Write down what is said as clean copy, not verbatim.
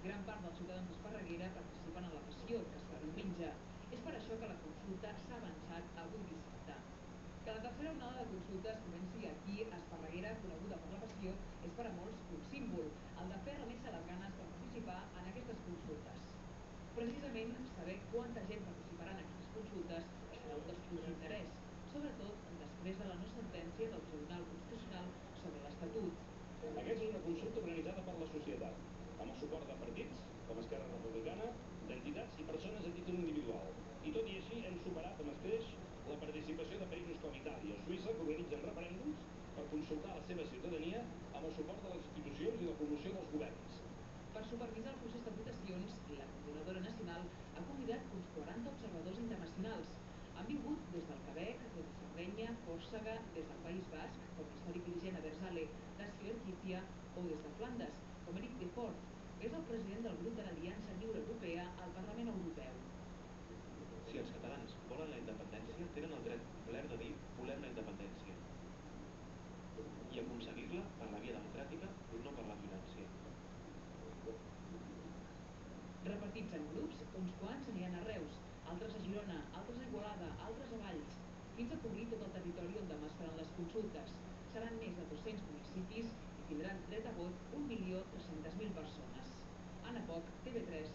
Gran part dels ciutadans d'Esparreguera participen en la passió, que es farà diumenge. És per això que la consulta s'ha avançat avui dissabte. Que la tercera onada de consultes comenci aquí a Esparreguera, coneguda per la passió, és per a molts un símbol, el de fer renéixer les ganes per participar en aquestes consultes. Precisament, saber quanta gent participarà en aquestes consultes serà un dels punts d'interès, sobretot després de la no sentència del Tribunal Constitucional sobre l'Estatut. Aquesta és una consulta organitzada per la societat, amb el suport de partits, com Esquerra Republicana, d'entitats i persones a títol individual. I tot i així hem superat amb escreix la participació de països com Itàlia o Suïssa, que organitzen referèndums per consultar la seva ciutadania amb el suport de les institucions i la promoció dels governs. Per supervisar el procés de votacions, la Coordinadora Nacional ha convidat uns 40 observadors internacionals. Han vingut des del Quebec, des de Sardenya, Còrsega, des del País Basc, com l'històric dirigent Aberzale, Nació Egípcia, o des de Flandes, com Eric Defort, que és el president del grup de l'Aliança Lliure Europea al Parlament Europeu. Si els catalans volen la independència, tenen el dret complet de dir volem la independència i aconseguir-la per la via democràtica, no per la violència. Repartits en grups, uns quants aniran a Reus, altres a Girona, altres a Igualada, altres a Valls, fins a cobrir tot el territori on demà es faran les consultes. Seran més de 200 municipis i tindran dret a vot 1.300.000 persones. Anna Poch, TV3,